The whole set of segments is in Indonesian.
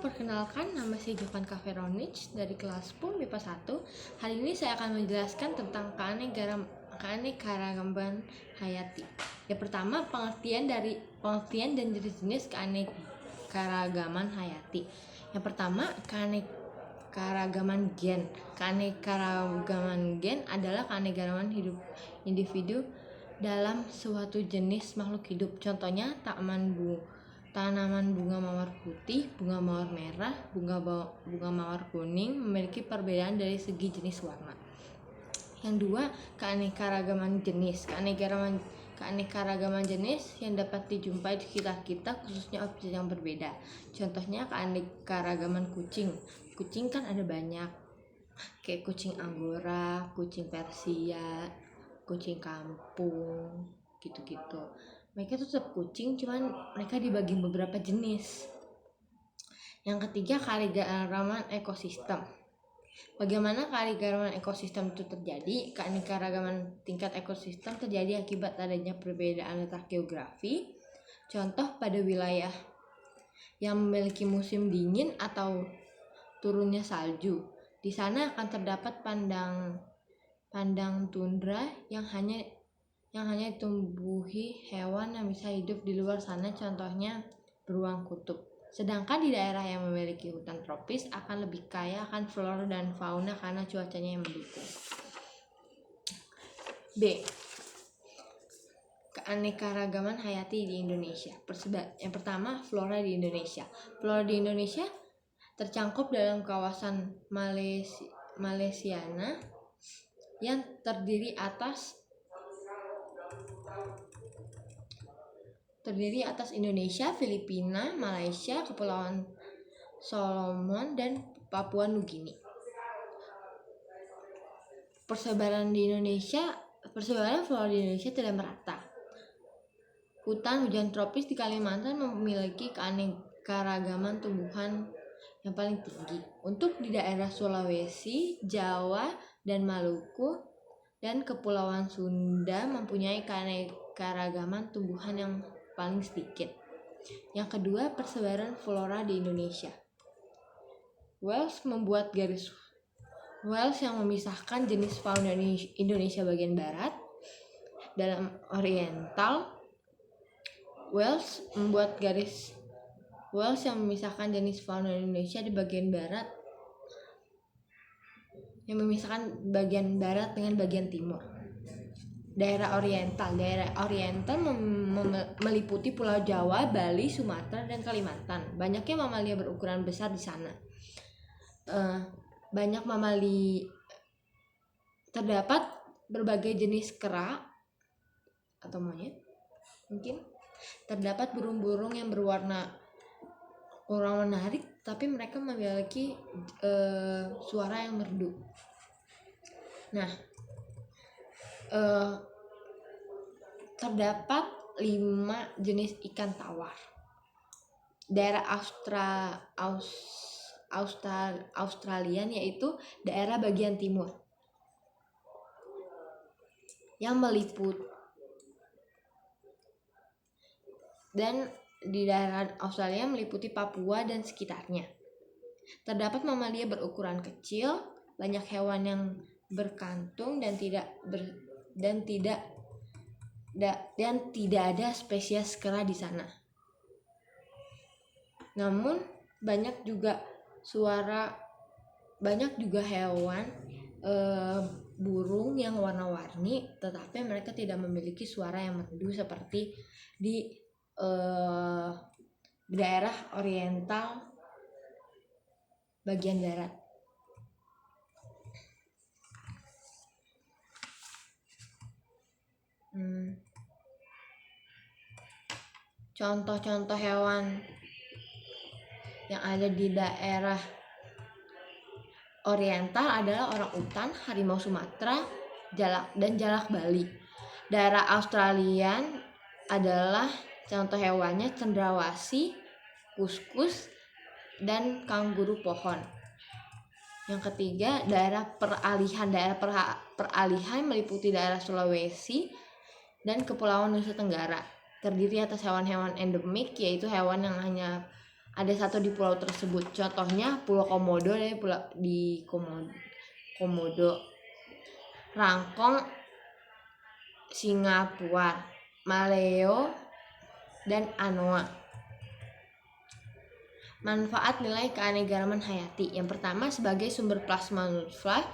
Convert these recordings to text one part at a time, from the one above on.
perkenalkan, nama saya Jovanka Veronic dari kelas 10 MIPA 1. Hari ini saya akan menjelaskan tentang keanekaragaman hayati. Yang pertama, pengertian dan jenis-jenis keanekaragaman hayati. Yang pertama, keanekaragaman gen. Keanekaragaman gen adalah keanekaragaman hidup individu dalam suatu jenis makhluk hidup. Contohnya, tanaman bunga mawar putih, bunga mawar merah, bunga mawar kuning memiliki perbedaan dari segi jenis warna. Yang dua, keanekaragaman jenis. Keanekaragaman jenis yang dapat dijumpai di sekitar kita, khususnya objek yang berbeda. Contohnya keanekaragaman kucing. Kucing kan ada banyak, kayak kucing Anggora, kucing Persia, kucing kampung, gitu-gitu. Mereka tuh tetap kucing, cuman mereka dibagi beberapa jenis. Yang ketiga, keanekaragaman ekosistem. Bagaimana keanekaragaman ekosistem itu terjadi? Keanekaragaman tingkat ekosistem terjadi akibat adanya perbedaan letak geografi. Contoh, pada wilayah yang memiliki musim dingin atau turunnya salju, di sana akan terdapat padang tundra yang hanya ditumbuhi hewan yang bisa hidup di luar sana, contohnya beruang kutub. Sedangkan di daerah yang memiliki hutan tropis akan lebih kaya akan flora dan fauna karena cuacanya yang mendukung. B. Keanekaragaman hayati di Indonesia. Yang pertama, flora di Indonesia. Flora di Indonesia tercakup dalam kawasan Malaysiana yang terdiri atas Indonesia, Filipina, Malaysia, Kepulauan Solomon, dan Papua Nugini. Persebaran flora di Indonesia tidak merata. Hutan hujan tropis di Kalimantan memiliki keanekaragaman tumbuhan yang paling tinggi. Untuk di daerah Sulawesi, Jawa, dan Maluku, dan Kepulauan Sunda mempunyai keanekaragaman tumbuhan yang paling sedikit. Yang kedua, persebaran flora di Indonesia. Wells membuat garis Wells yang memisahkan jenis fauna Indonesia bagian barat. Dalam oriental, Wells yang memisahkan jenis fauna Indonesia di bagian barat, yang memisahkan bagian barat dengan bagian timur. Daerah oriental meliputi Pulau Jawa, Bali, Sumatera, dan Kalimantan. Banyaknya mamalia berukuran besar di sana. Terdapat berbagai jenis kera atau monyet. Mungkin terdapat burung-burung yang berwarna kurang menarik, tapi mereka memiliki suara yang merdu. Nah, terdapat 5 jenis ikan tawar. Daerah Australian, yaitu daerah bagian timur, yang di daerah Australia meliputi Papua dan sekitarnya. Terdapat mamalia berukuran kecil, banyak hewan yang berkantung, dan tidak ada spesies kera di sana. Namun banyak juga hewan burung yang warna-warni, tetapi mereka tidak memiliki suara yang merdu seperti di daerah oriental bagian barat. Contoh-contoh hewan yang ada di daerah oriental adalah orangutan, harimau Sumatera, dan jalak Bali. Daerah Australian adalah contoh hewannya cendrawasih, kuskus, dan kanguru pohon. Yang ketiga, daerah peralihan. Daerah peralihan meliputi daerah Sulawesi dan Kepulauan Nusa Tenggara. Terdiri atas hewan-hewan endemik, yaitu hewan yang hanya ada satu di pulau tersebut. Contohnya Pulau Komodo dan di Komodo, Rangkong, Singapura, Maleo, dan Anoa. Manfaat nilai keanekaragaman hayati. Yang pertama sebagai sumber plasma nutfah,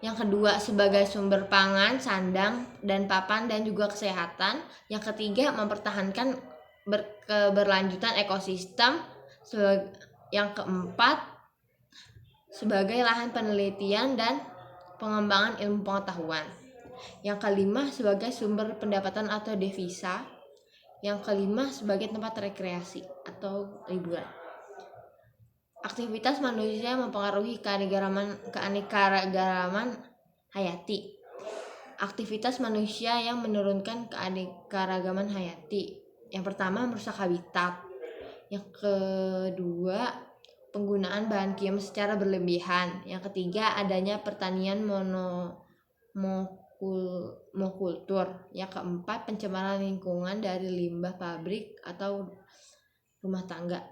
yang kedua sebagai sumber pangan, sandang, dan papan dan juga kesehatan. Yang ketiga mempertahankan keberlanjutan ekosistem. Yang keempat sebagai lahan penelitian dan pengembangan ilmu pengetahuan. Yang kelima sebagai sumber pendapatan atau devisa. Yang kelima sebagai tempat rekreasi atau liburan. Aktivitas manusia mempengaruhi keanekaragaman hayati. Aktivitas manusia yang menurunkan keanekaragaman hayati. Yang pertama merusak habitat. Yang kedua penggunaan bahan kimia secara berlebihan. Yang ketiga adanya pertanian monokultur. Yang keempat pencemaran lingkungan dari limbah pabrik atau rumah tangga.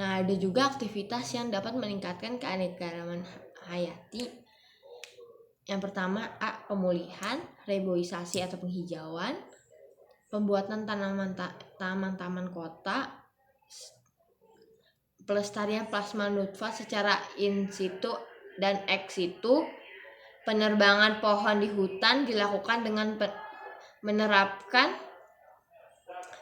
Nah, ada juga aktivitas yang dapat meningkatkan keanekaragaman hayati. Yang pertama A. Pemulihan, reboisasi atau penghijauan, pembuatan taman kota, pelestarian plasma nutfah secara in situ dan ex situ, penerbangan pohon di hutan dilakukan dengan menerapkan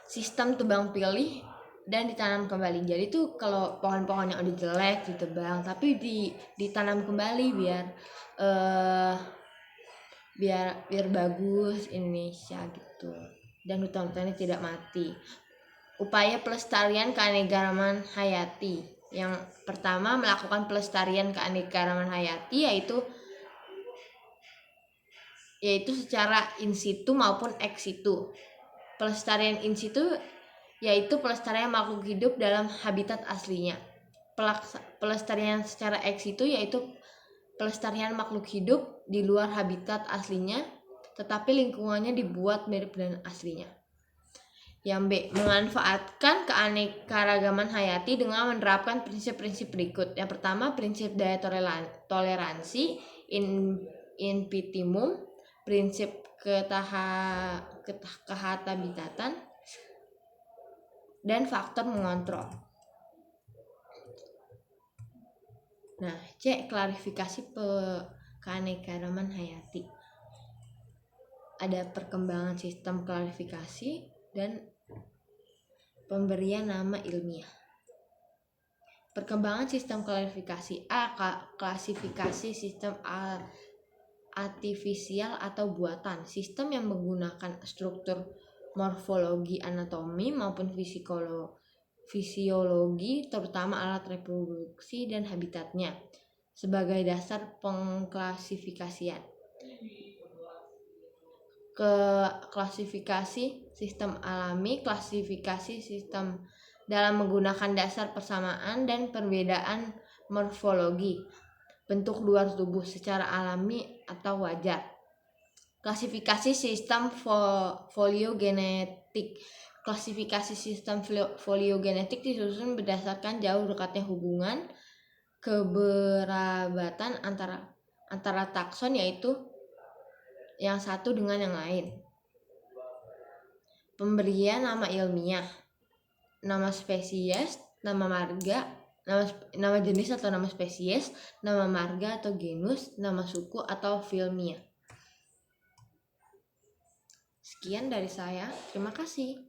sistem tebang pilih dan ditanam kembali. Jadi tuh kalau pohon-pohon yang udah jelek ditebang, tapi ditanam kembali biar bagus Indonesia gitu. Dan hutan-hutannya tidak mati. Upaya pelestarian keanekaragaman hayati. Yang pertama melakukan pelestarian keanekaragaman hayati yaitu secara in situ maupun ex situ. Pelestarian in situ yaitu pelestarian makhluk hidup dalam habitat aslinya. Pelestarian secara ex situ yaitu pelestarian makhluk hidup di luar habitat aslinya, tetapi lingkungannya dibuat mirip dengan aslinya. Yang B. Memanfaatkan keanekaragaman hayati dengan menerapkan prinsip-prinsip berikut. Yang pertama, prinsip daya toleransi, in pitimum, prinsip kehabitatan, dan faktor mengontrol. Nah, C. Klarifikasi keanekaragaman hayati. Ada perkembangan sistem klarifikasi dan pemberian nama ilmiah. Perkembangan sistem klarifikasi. A. Klasifikasi sistem artifisial atau buatan. Sistem yang menggunakan struktur morfologi, anatomi maupun fisiologi, terutama alat reproduksi dan habitatnya, sebagai dasar pengklasifikasian. Klasifikasi sistem alami, klasifikasi sistem dalam menggunakan dasar persamaan dan perbedaan morfologi, bentuk luar tubuh secara alami atau wajar. Klasifikasi sistem foliogenetik. Klasifikasi sistem foliogenetik disusun berdasarkan jauh dekatnya hubungan keberabatan antara takson, yaitu yang satu dengan yang lain. Pemberian nama ilmiah, nama spesies, nama marga, nama jenis atau nama spesies, nama marga atau genus, nama suku atau filmia. Sekian dari saya, terima kasih.